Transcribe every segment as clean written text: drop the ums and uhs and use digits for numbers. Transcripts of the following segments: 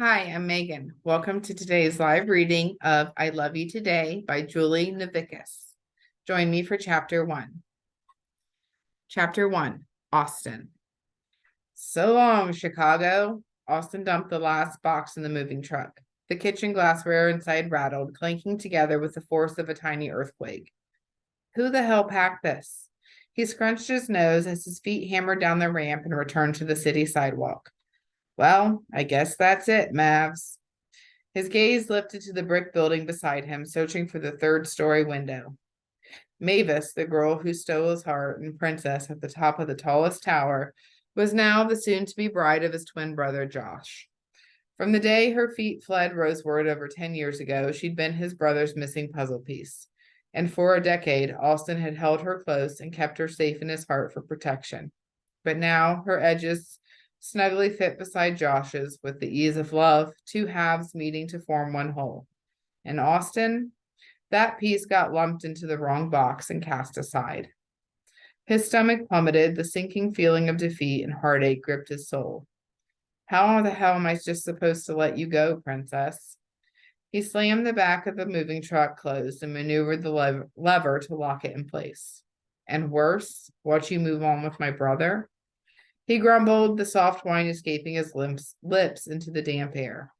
Hi, I'm Megan. Welcome to today's live reading of I Love You Today by Julie Navickas. Join me for Chapter 1. Chapter 1, Austin. So long, Chicago. Austin dumped the last box in the moving truck. The kitchen glassware inside rattled, clanking together with the force of a tiny earthquake. Who the hell packed this? He scrunched his nose as his feet hammered down the ramp and returned to the city sidewalk. Well, I guess that's it, Mavs. His gaze lifted to the brick building beside him, searching for the third-story window. Mavis, the girl who stole his heart and princess at the top of the tallest tower, was now the soon-to-be bride of his twin brother, Josh. From the day her feet fled Roseward over 10 years ago, she'd been his brother's missing puzzle piece. And for a decade, Austin had held her close and kept her safe in his heart for protection. But now her edges snugly fit beside Josh's with the ease of love, two halves meeting to form one whole. And Austin, that piece got lumped into the wrong box and cast aside. His stomach plummeted, the sinking feeling of defeat and heartache gripped his soul. How the hell am I just supposed to let you go, princess? He slammed the back of the moving truck closed and maneuvered the lever to lock it in place. And worse, watch you move on with my brother? He grumbled, the soft whine escaping his lips into the damp air.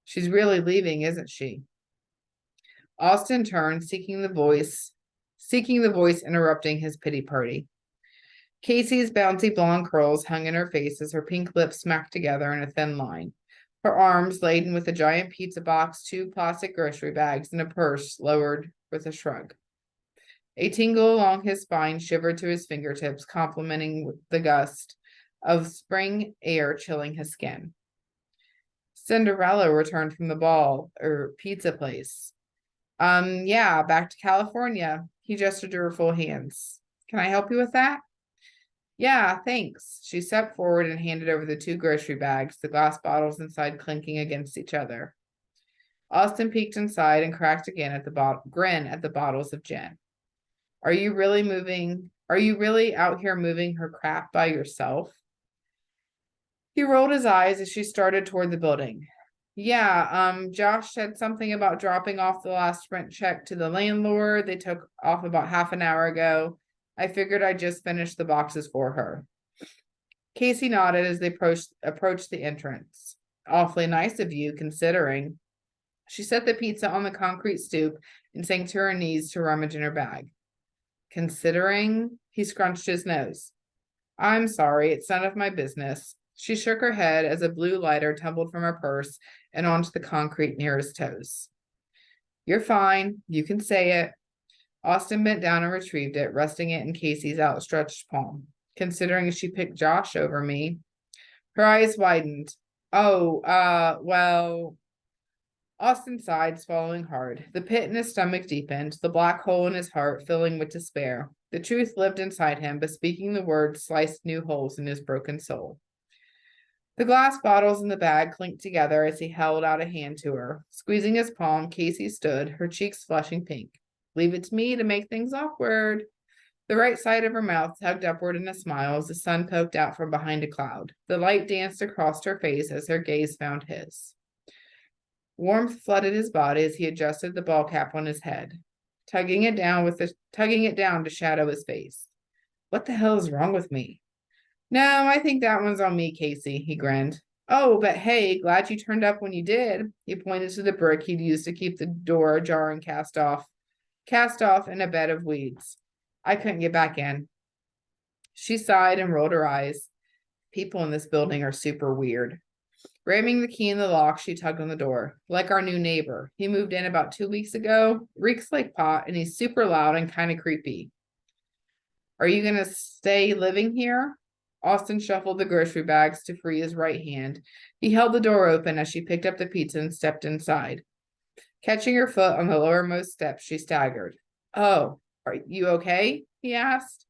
She's really leaving, isn't she? Austin turned, seeking the voice interrupting his pity party. Casey's bouncy blonde curls hung in her face as her pink lips smacked together in a thin line. Her arms, laden with a giant pizza box, two plastic grocery bags, and a purse, lowered with a shrug. A tingle along his spine shivered to his fingertips, complementing the gust of spring air chilling his skin. Cinderella returned from the ball or pizza place. Yeah, back to California. He gestured to her full hands. Can I help you with that? Yeah, thanks. She stepped forward and handed over the two grocery bags, the glass bottles inside clinking against each other. Austin peeked inside and cracked again at the grin at the bottles of gin. Are you really out here moving her crap by yourself? He rolled his eyes as she started toward the building. Yeah, Josh said something about dropping off the last rent check to the landlord. They took off about half an hour ago. I figured I'd just finish the boxes for her. Casey nodded as they approached the entrance. Awfully nice of you, considering. She set the pizza on the concrete stoop and sank to her knees to rummage in her bag. Considering? He scrunched his nose. I'm sorry, it's none of my business. She shook her head as a blue lighter tumbled from her purse and onto the concrete near his toes. You're fine. You can say it. Austin bent down and retrieved it, resting it in Casey's outstretched palm. Considering she picked Josh over me. Her eyes widened. Oh, well. Austin sighed, swallowing hard. The pit in his stomach deepened, the black hole in his heart filling with despair. The truth lived inside him, but speaking the words sliced new holes in his broken soul. The glass bottles in the bag clinked together as he held out a hand to her. Squeezing his palm, Casey stood, her cheeks flushing pink. Leave it to me to make things awkward. The right side of her mouth tugged upward in a smile as the sun poked out from behind a cloud. The light danced across her face as her gaze found his. Warmth flooded his body as he adjusted the ball cap on his head, tugging it down to shadow his face. What the hell is wrong with me? No, I think that one's on me, Casey, he grinned. Oh, but hey, glad you turned up when you did. He pointed to the brick he'd used to keep the door ajar and cast off in a bed of weeds. I couldn't get back in. She sighed and rolled her eyes. People in this building are super weird. Ramming the key in the lock, she tugged on the door. Like our new neighbor. He moved in about 2 weeks ago. Reeks like pot, and he's super loud and kind of creepy. Are you going to stay living here? Austin shuffled the grocery bags to free his right hand. He held the door open as she picked up the pizza and stepped inside. Catching her foot on the lowermost step, she staggered. Oh, are you okay? He asked.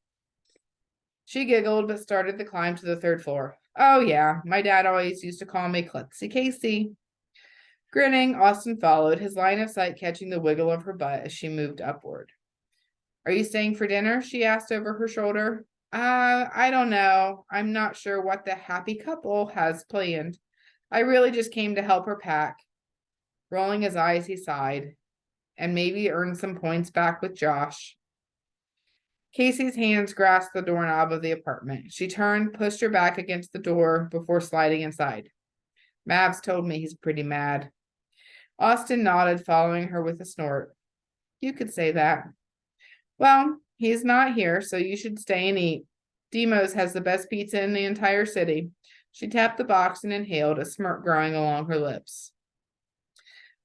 She giggled, but started the climb to the third floor. Oh, yeah, my dad always used to call me Klutzy Casey. Grinning, Austin followed, his line of sight catching the wiggle of her butt as she moved upward. Are you staying for dinner? She asked over her shoulder. I don't know. I'm not sure what the happy couple has planned. I really just came to help her pack. Rolling his eyes, he sighed. And maybe earn some points back with Josh. Casey's hands grasped the doorknob of the apartment. She turned, pushed her back against the door before sliding inside. Mavs told me he's pretty mad. Austin nodded, following her with a snort. You could say that. Well, he's not here, so you should stay and eat. Demos has the best pizza in the entire city. She tapped the box and inhaled, a smirk growing along her lips.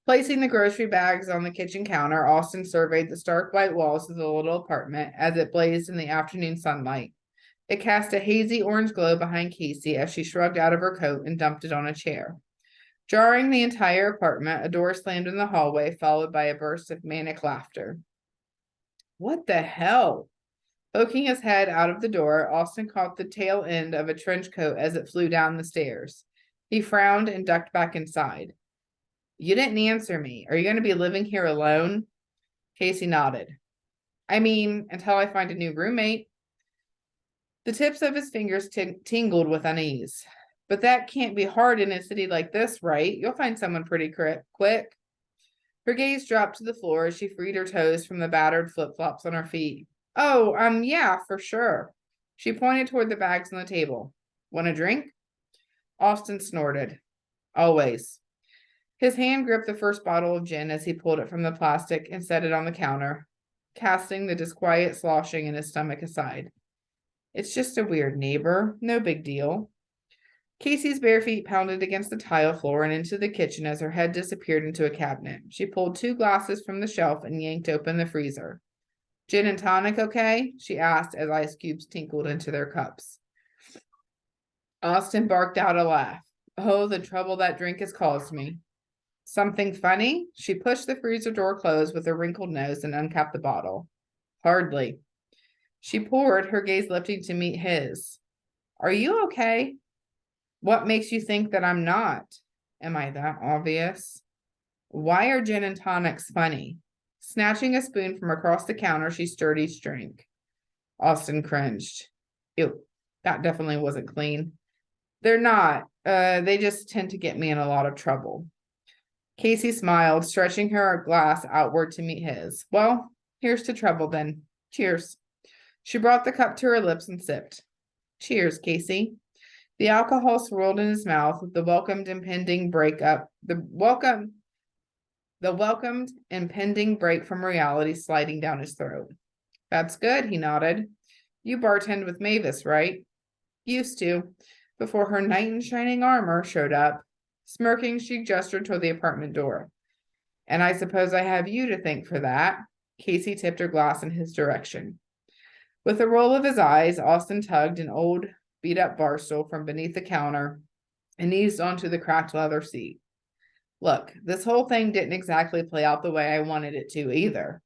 Placing the grocery bags on the kitchen counter, Austin surveyed the stark white walls of the little apartment as it blazed in the afternoon sunlight. It cast a hazy orange glow behind Casey as she shrugged out of her coat and dumped it on a chair. Jarring the entire apartment, a door slammed in the hallway, followed by a burst of manic laughter. What the hell? Poking his head out of the door, Austin caught the tail end of a trench coat as it flew down the stairs. He frowned and ducked back inside. You didn't answer me. Are you going to be living here alone? Casey nodded. I mean, until I find a new roommate. The tips of his fingers tingled with unease. But that can't be hard in a city like this, right? You'll find someone pretty quick. Her gaze dropped to the floor as she freed her toes from the battered flip-flops on her feet. Oh, yeah, for sure. She pointed toward the bags on the table. Want a drink? Austin snorted. Always. His hand gripped the first bottle of gin as he pulled it from the plastic and set it on the counter, casting the disquiet sloshing in his stomach aside. It's just a weird neighbor. No big deal. Casey's bare feet pounded against the tile floor and into the kitchen as her head disappeared into a cabinet. She pulled 2 glasses from the shelf and yanked open the freezer. Gin and tonic, okay? She asked as ice cubes tinkled into their cups. Austin barked out a laugh. Oh, the trouble that drink has caused me. Something funny? She pushed the freezer door closed with a wrinkled nose and uncapped the bottle. Hardly. She poured, her gaze lifting to meet his. Are you okay? What makes you think that I'm not? Am I that obvious? Why are gin and tonics funny? Snatching a spoon from across the counter, she stirred each drink. Austin cringed. Ew, that definitely wasn't clean. They're not. They just tend to get me in a lot of trouble. Casey smiled, stretching her glass outward to meet his. Well, here's to trouble then. Cheers. She brought the cup to her lips and sipped. Cheers, Casey. The alcohol swirled in his mouth with the welcomed impending break from reality sliding down his throat. That's good, he nodded. You bartend with Mavis, right? Used to, before her knight in shining armor showed up. Smirking, she gestured toward the apartment door. And I suppose I have you to thank for that. Casey tipped her glass in his direction. With a roll of his eyes, Austin tugged an old, beat-up bar stool from beneath the counter and eased onto the cracked leather seat. Look, this whole thing didn't exactly play out the way I wanted it to either.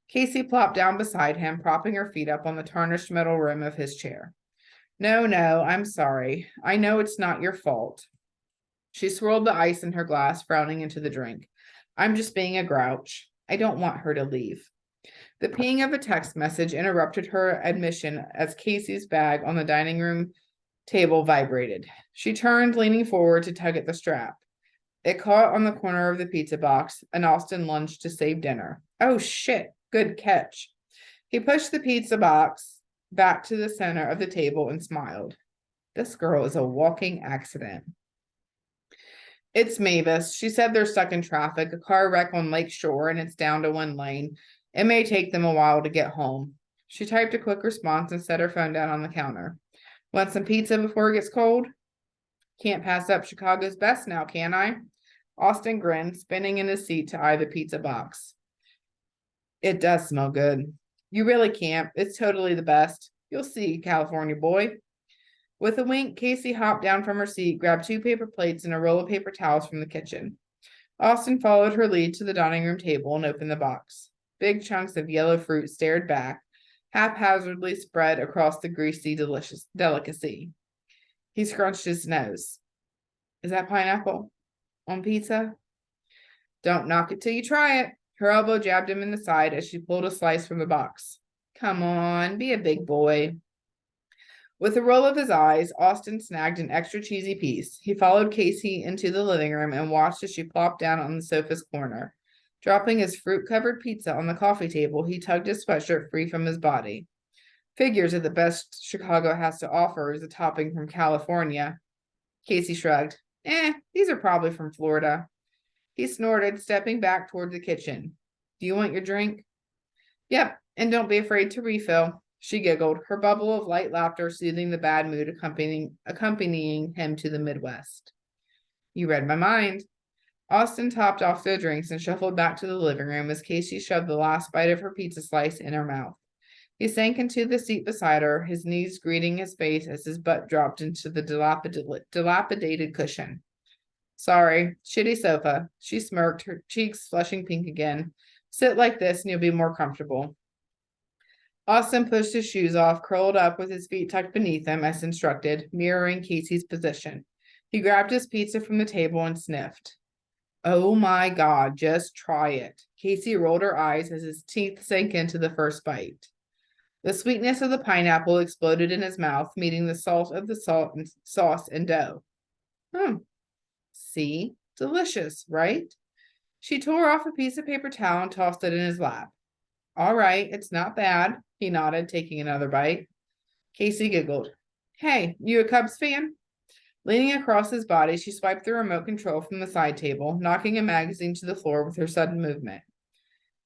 Casey plopped down beside him, propping her feet up on the tarnished metal rim of his chair. No, I'm sorry. I know it's not your fault. She swirled the ice in her glass, frowning into the drink. I'm just being a grouch. I don't want her to leave. The ping of a text message interrupted her admission as Casey's bag on the dining room table vibrated. She turned, leaning forward to tug at the strap. It caught on the corner of the pizza box, and Austin lunged to save dinner. Oh, shit. Good catch. He pushed the pizza box back to the center of the table and smiled. This girl is a walking accident. It's Mavis. She said they're stuck in traffic, a car wreck on Lake Shore, and it's down to 1 lane. It may take them a while to get home. She typed a quick response and set her phone down on the counter. Want some pizza before it gets cold? Can't pass up Chicago's best now, can I? Austin grinned, spinning in his seat to eye the pizza box. It does smell good. You really can't. It's totally the best. You'll see, California boy. With a wink, Casey hopped down from her seat, grabbed 2 paper plates and a roll of paper towels from the kitchen. Austin followed her lead to the dining room table and opened the box. Big chunks of yellow fruit stared back, haphazardly spread across the greasy, delicious delicacy. He scrunched his nose. Is that pineapple on pizza? Don't knock it till you try it. Her elbow jabbed him in the side as she pulled a slice from the box. Come on, be a big boy. With a roll of his eyes, Austin snagged an extra cheesy piece. He followed Casey into the living room and watched as she plopped down on the sofa's corner. Dropping his fruit-covered pizza on the coffee table, he tugged his sweatshirt free from his body. Figures that the best Chicago has to offer is a topping from California. Casey shrugged. These are probably from Florida. He snorted, stepping back toward the kitchen. Do you want your drink? Yep, and don't be afraid to refill. She giggled, her bubble of light laughter soothing the bad mood accompanying him to the Midwest. You read my mind. Austin topped off their drinks and shuffled back to the living room as Casey shoved the last bite of her pizza slice in her mouth. He sank into the seat beside her, his knees greeting his face as his butt dropped into the dilapidated cushion. Sorry, shitty sofa. She smirked, her cheeks flushing pink again. Sit like this and you'll be more comfortable. Austin pushed his shoes off, curled up with his feet tucked beneath him as instructed, mirroring Casey's position. He grabbed his pizza from the table and sniffed. Oh my God, just try it. Casey rolled her eyes as his teeth sank into the first bite. The sweetness of the pineapple exploded in his mouth, meeting the salt of the sauce and dough. See? Delicious, right? She tore off a piece of paper towel and tossed it in his lap. All right, it's not bad, he nodded, taking another bite. Casey giggled. Hey, you a Cubs fan? Leaning across his body, she swiped the remote control from the side table, knocking a magazine to the floor with her sudden movement.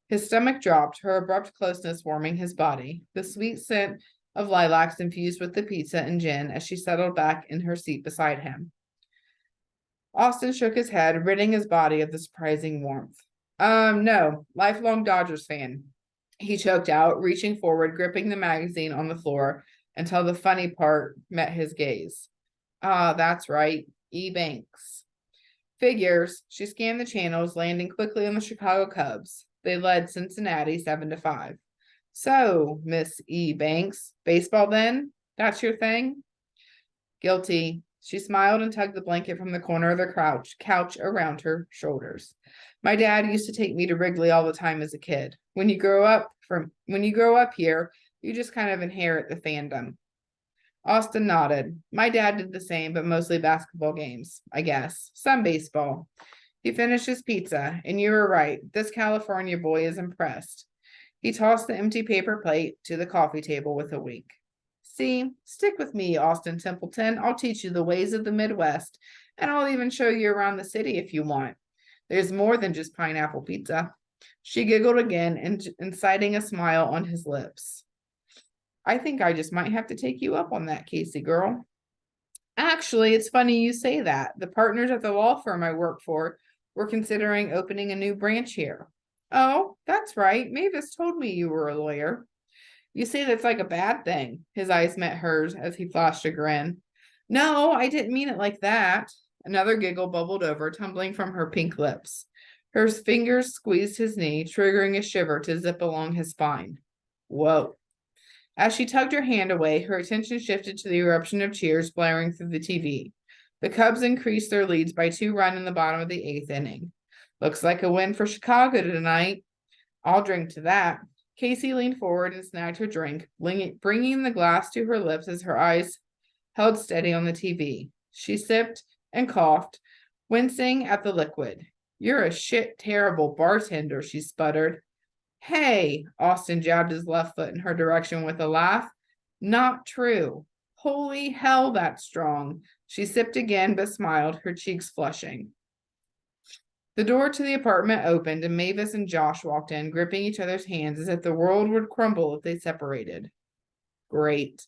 His stomach dropped, her abrupt closeness warming his body, the sweet scent of lilacs infused with the pizza and gin as she settled back in her seat beside him. Austin shook his head, ridding his body of the surprising warmth. No, lifelong Dodgers fan. He choked out, reaching forward, gripping the magazine on the floor until the funny part met his gaze. That's right, E. Banks. Figures. She scanned the channels, landing quickly on the Chicago Cubs. They led Cincinnati 7-5. So, Miss E. Banks, baseball then? That's your thing? Guilty. She smiled and tugged the blanket from the corner of the couch around her shoulders. My dad used to take me to Wrigley all the time as a kid. When you grow up here, you just kind of inherit the fandom. Austin nodded. My dad did the same, but mostly basketball games, I guess. Some baseball. He finished his pizza, and you were right. This California boy is impressed. He tossed the empty paper plate to the coffee table with a wink. See, stick with me, Austin Templeton. I'll teach you the ways of the Midwest, and I'll even show you around the city if you want. There's more than just pineapple pizza. She giggled again, inciting a smile on his lips. I think I just might have to take you up on that, Casey girl. Actually, it's funny you say that. The partners at the law firm I work for were considering opening a new branch here. Oh, that's right. Mavis told me you were a lawyer. You say that's like a bad thing. His eyes met hers as he flashed a grin. No, I didn't mean it like that. Another giggle bubbled over, tumbling from her pink lips. Her fingers squeezed his knee, triggering a shiver to zip along his spine. Whoa. As she tugged her hand away, her attention shifted to the eruption of cheers blaring through the TV. The Cubs increased their leads by 2 runs in the bottom of the 8th inning. Looks like a win for Chicago tonight. I'll drink to that. Casey leaned forward and snagged her drink, bringing the glass to her lips as her eyes held steady on the TV. She sipped and coughed, wincing at the liquid. You're a terrible bartender, she sputtered. Hey, Austin jabbed his left foot in her direction with a laugh. Not true. Holy hell, that's strong. She sipped again, but smiled, her cheeks flushing. The door to the apartment opened, and Mavis and Josh walked in, gripping each other's hands as if the world would crumble if they separated. Great.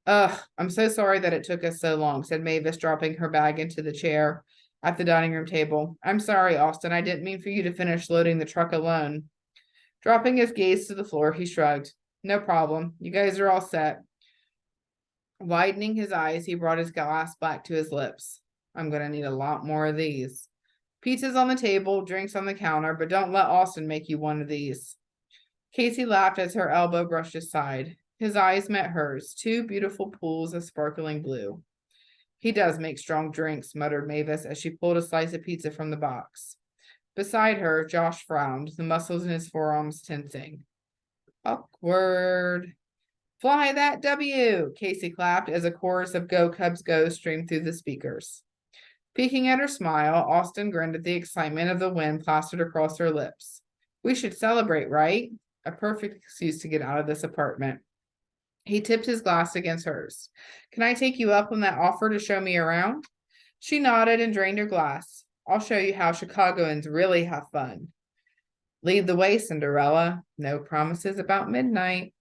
Ugh, I'm so sorry that it took us so long, said Mavis, dropping her bag into the chair at the dining room table. I'm sorry, Austin. I didn't mean for you to finish loading the truck alone. Dropping his gaze to the floor, he shrugged. No problem. You guys are all set. Widening his eyes, he brought his glass back to his lips. I'm going to need a lot more of these. Pizza's on the table, drinks on the counter, but don't let Austin make you one of these. Casey laughed as her elbow brushed his side. His eyes met hers, 2 beautiful pools of sparkling blue. He does make strong drinks, muttered Mavis as she pulled a slice of pizza from the box. Beside her, Josh frowned, the muscles in his forearms tensing. Awkward. Fly that W, Casey clapped as a chorus of Go Cubs Go streamed through the speakers. Peeking at her smile, Austin grinned at the excitement of the wind plastered across her lips. We should celebrate, right? A perfect excuse to get out of this apartment. He tipped his glass against hers. Can I take you up on that offer to show me around? She nodded and drained her glass. I'll show you how Chicagoans really have fun. Lead the way, Cinderella. No promises about midnight.